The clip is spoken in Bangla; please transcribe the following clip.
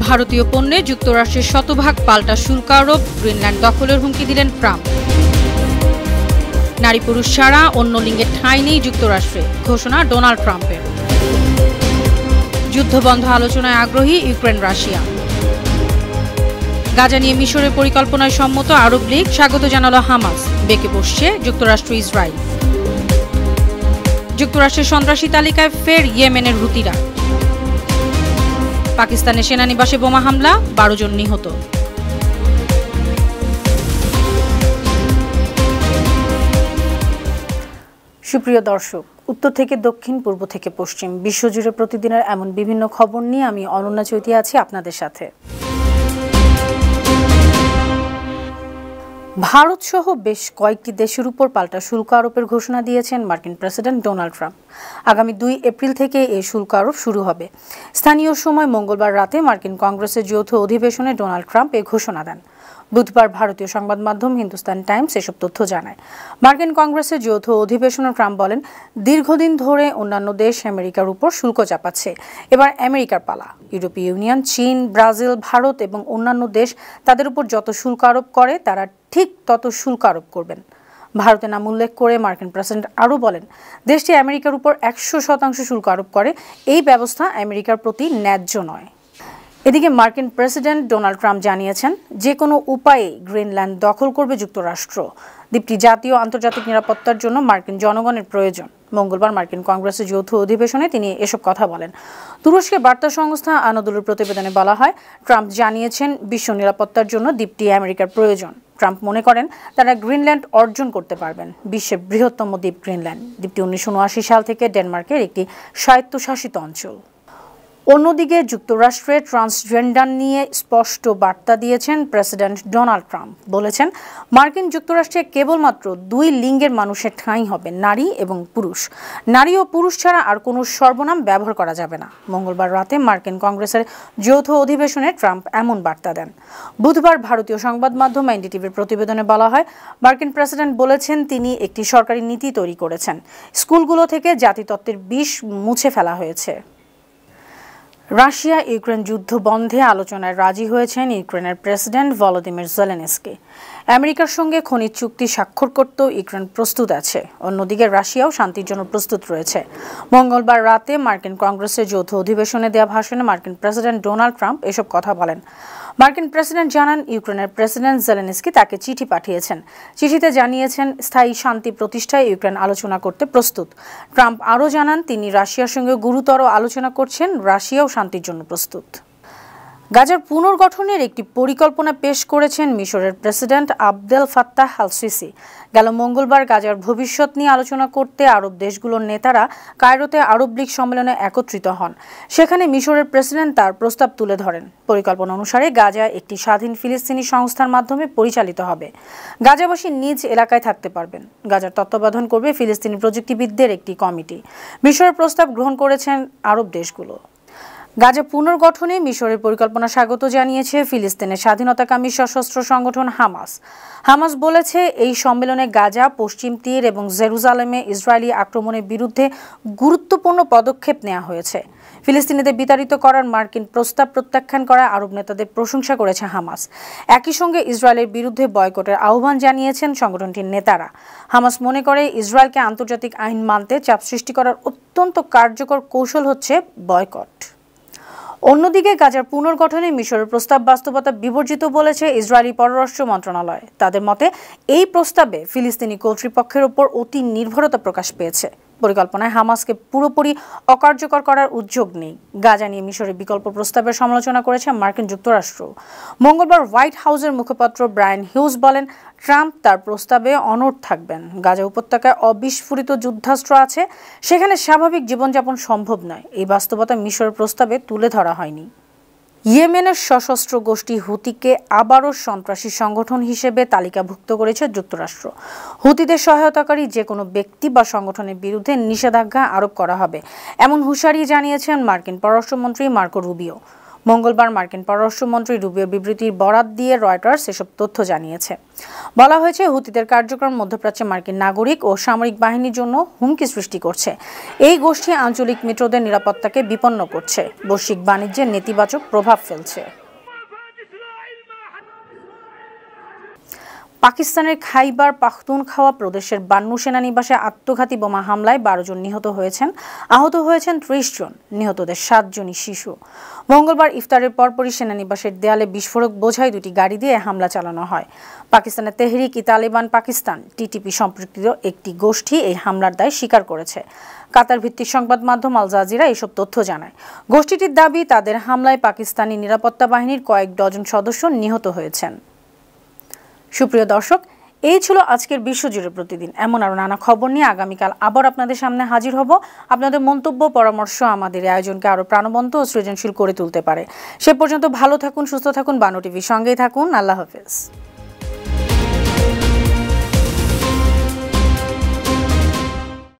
ভারতীয় পণ্যে যুক্তরাষ্ট্রের শতভাগ পাল্টা শুল্ক আরোপ, গ্রিনল্যান্ড দখলের হুমকি দিলেন ট্রাম্প। নারী পুরুষ ছাড়া অন্য লিঙ্গের ঠাঁই নেই যুক্তরাষ্ট্রে, ঘোষণা ডোনাল্ড ট্রাম্পের। যুদ্ধবন্ধ আলোচনায় আগ্রহী ইউক্রেন রাশিয়া। গাজা নিয়ে মিশরের পরিকল্পনায় সম্মত আরব লীগ, স্বাগত জানালো হামাস, বেঁকে বসছে যুক্তরাষ্ট্র ইসরায়েল। যুক্তরাষ্ট্রের সন্ত্রাসী তালিকায় ফের ইয়েমেনের হুতিরা। পাকিস্তানের সেনানিবাসে বোমা হামলা, 12 জন নিহত। সুপ্রিয় দর্শক, উত্তর থেকে দক্ষিণ, পূর্ব থেকে পশ্চিম, বিশ্বজুড়ে প্রতিদিনের এমন বিভিন্ন খবর নিয়ে আমি অনন্যা চৈতি আছি আপনাদের সাথে। ভারত সহ বেশ কয়েকটি দেশের উপর পাল্টা শুল্ক আরোপের ঘোষণা দিয়েছেন মার্কিন প্রেসিডেন্ট ডোনাল্ড ট্রাম্প। আগামী 2 এপ্রিল থেকে এই শুল্ক আরোপ শুরু হবে। স্থানীয় সময় মঙ্গলবার রাতে মার্কিন কংগ্রেসের যৌথ অধিবেশনে ডোনাল্ড ট্রাম্প এই ঘোষণা দেন। বুধবার ভারতীয় সংবাদ মাধ্যম হিন্দুস্তান টাইমস এসব তথ্য জানায়। মার্কিন কংগ্রেসের যৌথ অধিবেশনে ট্রাম্প বলেন, দীর্ঘদিন ধরে অন্যান্য দেশ আমেরিকার উপর শুল্ক চাপাচ্ছে, এবার আমেরিকার পালা। ইউরোপীয় ইউনিয়ন, চীন, ব্রাজিল, ভারত এবং অন্যান্য দেশ তাদের উপর যত শুল্ক আরোপ করে তারা ঠিক তত শুল্ক আরোপ করবেন। ভারতের নাম উল্লেখ করে মার্কিন প্রেসিডেন্ট আরও বলেন, দেশটি আমেরিকার উপর 100% শুল্ক আরোপ করে, এই ব্যবস্থা আমেরিকার প্রতি ন্যায্য নয়। এদিকে মার্কিন প্রেসিডেন্ট ডোনাল্ড ট্রাম্প জানিয়েছেন, যে কোনো উপায়ে গ্রিনল্যান্ড দখল করবে যুক্তরাষ্ট্র। দ্বীপটি জাতীয় আন্তর্জাতিক নিরাপত্তার জন্য মার্কিন জনগণের প্রয়োজন। মঙ্গলবার মার্কিন কংগ্রেসের যৌথ অধিবেশনে তিনি এসব কথা বলেন। তুরস্কের বার্তা সংস্থা আনাদোলুর প্রতিবেদনে বলা হয়, ট্রাম্প জানিয়েছেন, বিশ্ব নিরাপত্তার জন্য দ্বীপটি আমেরিকার প্রয়োজন। ট্রাম্প মনে করেন তারা গ্রিনল্যান্ড অর্জন করতে পারবেন। বিশ্বের বৃহত্তম দ্বীপ গ্রিনল্যান্ড। দ্বীপটি 1979 সাল থেকে ডেনমার্কের একটি স্বায়ত্তশাসিত অঞ্চল। অন্যদিকে যুক্তরাষ্ট্রে ট্রান্সজেন্ডার নিয়ে স্পষ্ট বার্তা দিয়েছেন প্রেসিডেন্ট ডোনাল্ড ট্রাম্প। বলেছেন, মার্কিন যুক্তরাষ্ট্রে কেবলমাত্র 2 লিঙ্গের মানুষের ঠাঁই হবে, নারী এবং পুরুষ। নারী ও পুরুষ ছাড়া আর কোনো সর্বনাম ব্যবহার করা যাবে না। মঙ্গলবার রাতে মার্কিন কংগ্রেসের যৌথ অধিবেশনে ট্রাম্প এমন বার্তা দেন। বুধবার ভারতীয় সংবাদ মাধ্যম এনডিটিভির প্রতিবেদনে বলা হয়, মার্কিন প্রেসিডেন্ট বলেছেন তিনি একটি সরকারি নীতি তৈরি করেছেন। স্কুলগুলো থেকে জাতিতত্ত্বের বিষ মুছে ফেলা হয়েছে। রাশিয়া ইউক্রেন যুদ্ধ বন্ধে আলোচনায় রাজি হয়েছেন ইউক্রেনের প্রেসিডেন্ট ভলোদিমির জেলেনস্কি। আমেরিকার সঙ্গে খনিজ চুক্তি স্বাক্ষর করতেও ইউক্রেন প্রস্তুত আছে। অন্যদিকে রাশিয়াও শান্তির জন্য প্রস্তুত রয়েছে। মঙ্গলবার রাতে মার্কিন কংগ্রেসের যৌথ অধিবেশনে দেওয়া ভাষণে মার্কিন প্রেসিডেন্ট ডোনাল্ড ট্রাম্প এসব কথা বলেন। মার্কিন প্রেসিডেন্ট জানান, ইউক্রেনের প্রেসিডেন্ট জেলেনস্কি তাকে চিঠি পাঠিয়েছেন। চিঠিতে জানিয়েছেন, স্থায়ী শান্তি প্রতিষ্ঠায় ইউক্রেন আলোচনা করতে প্রস্তুত। ট্রাম্প আরও জানান, তিনি রাশিয়ার সঙ্গে গুরুতর আলোচনা করছেন, রাশিয়াও শান্তির জন্য প্রস্তুত। গাজার পুনর্গঠনের একটি পরিকল্পনা পেশ করেছেন মিশরের president Abdel Fattah al CC. গেল মঙ্গলবার গাজার ভবিষ্যৎ নিয়ে আলোচনা করতে আরব দেশগুলোর নেতারা কায়রোতে আরব লীগ সম্মেলনে একত্রিত হন। সেখানে মিশরের প্রেসিডেন্ট তার প্রস্তাব তুলে ধরেন। পরিকল্পনা অনুসারে গাজা একটি স্বাধীন ফিলিস্তিনি সংস্থার মাধ্যমে পরিচালিত হবে। গাজাবাসী নিজ এলাকায় থাকতে পারবেন। গাজার তত্ত্বাবধান করবে ফিলিস্তিনি প্রযুক্তিবিদদের একটি কমিটি। মিশরের প্রস্তাব গ্রহণ করেছেন আরব দেশগুলো। গাজা পুনর্গঠনে মিশরের পরিকল্পনা স্বাগত জানিয়েছে ফিলিস্তিনের স্বাধীনতাকামী সশস্ত্র সংগঠন হামাস। হামাস বলেছে, এই সম্মেলনে গাজা, পশ্চিম তীর এবং জেরুজালেমে ইসরায়েলি আক্রমণের বিরুদ্ধে গুরুত্বপূর্ণ পদক্ষেপ নেওয়া হয়েছে। ফিলিস্তিনিদের বিতাড়িত করার মার্কিন প্রস্তাব প্রত্যাখ্যান করা আরব নেতাদের প্রশংসা করেছে হামাস। একই সঙ্গে ইসরায়েলের বিরুদ্ধে বয়কটের আহ্বান জানিয়েছেন সংগঠনটির নেতারা। হামাস মনে করে, ইসরায়েলকে আন্তর্জাতিক আইন মানতে চাপ সৃষ্টি করার অত্যন্ত কার্যকর কৌশল হচ্ছে বয়কট। অন্যদিকে গাজার পুনর্গঠনে মিশরের প্রস্তাব বাস্তবতা বিবর্জিত বলেছে ইসরায়েলি পররাষ্ট্র মন্ত্রণালয়। তাদের মতে, এই প্রস্তাবে ফিলিস্তিনি কর্তৃপক্ষের ওপর অতি নির্ভরতা প্রকাশ পেয়েছে। পরিকল্পনায় হামাসকে পুরোপুরি অকার্যকর করার উদ্যোগ নেই। গাজা নিয়ে মিশরের বিকল্প প্রস্তাবের সমালোচনা করেছে মার্কিন যুক্তরাষ্ট্র। মঙ্গলবার হোয়াইট হাউসের মুখপাত্র ব্রায়ান হিউজ বলেন, ট্রাম্প তার প্রস্তাবে অনড় থাকবেন। গাজা উপত্যকায় অবিস্ফোরিত যুদ্ধাস্ত্র আছে, সেখানে স্বাভাবিক জীবনযাপন সম্ভব নয়। এই বাস্তবতা মিশরের প্রস্তাবে তুলে ধরা হয়নি। ইয়েমেনের সশস্ত্র গোষ্ঠী হুতিকে আবারও সন্ত্রাসী সংগঠন হিসেবে তালিকাভুক্ত করেছে যুক্তরাষ্ট্র। হুতিদের সহায়তাকারী যে কোনো ব্যক্তি বা সংগঠনের বিরুদ্ধে নিষেধাজ্ঞা আরোপ করা হবে, এমন হুঁশিয়ারি জানিয়েছেন মার্কিন পররাষ্ট্রমন্ত্রী মার্কো রুবিও। মঙ্গলবার মার্কিন পররাষ্ট্রমন্ত্রী রুবিওর বিবৃতির বরাত দিয়ে রয়টার্স এসব তথ্য জানিয়েছে। বলা হয়েছে, হুতিদের কার্যক্রম মধ্যপ্রাচ্যে মার্কিন নাগরিক ও সামরিক বাহিনীর জন্য হুমকি সৃষ্টি করছে। এই গোষ্ঠী আঞ্চলিক মিত্রদের নিরাপত্তাকে বিপন্ন করছে, বৈশ্বিক বাণিজ্যে নেতিবাচক প্রভাব ফেলছে। পাকিস্তানের খাইবার পাখতুনখাওয়া প্রদেশের বান্নু সেনানিবাসে আত্মঘাতী বোমা হামলায় 12 জন নিহত হয়েছেন, আহত হয়েছেন 30 জন, নিহতদের 7 জনই শিশু। মঙ্গলবার ইফতারের পরপরই সেনানিবাসের দেয়ালে বিস্ফোরক বোঝাই দুটি গাড়ি দিয়ে হামলা চালানো হয়। পাকিস্তানের তেহরিক-ই-তালেবান পাকিস্তান টিটিপি সম্পর্কিত একটি গোষ্ঠী এই হামলার দায় স্বীকার করেছে। কাতার ভিত্তিক সংবাদ মাধ্যম আল জাজিরা এসব তথ্য জানায়। গোষ্ঠীটির দাবি, তাদের হামলায় পাকিস্তানি নিরাপত্তা বাহিনীর কয়েক ডজন সদস্য নিহত হয়েছেন। সুপ্রিয় দর্শক, এই ছিল আজকের বিশ্বজুড়ে প্রতিদিন। এমন আরো নানা খবর নিয়ে আগামীকাল আবার আপনাদের সামনে হাজির হব। আপনাদের মন্তব্য, পরামর্শ আমাদের আয়োজনকে আরো প্রাণবন্ত ও সৃজনশীল করে তুলতে পারে। সে পর্যন্ত ভালো থাকুন, সুস্থ থাকুন, বানু টিভির সঙ্গেই থাকুন। আল্লাহ হাফেজ।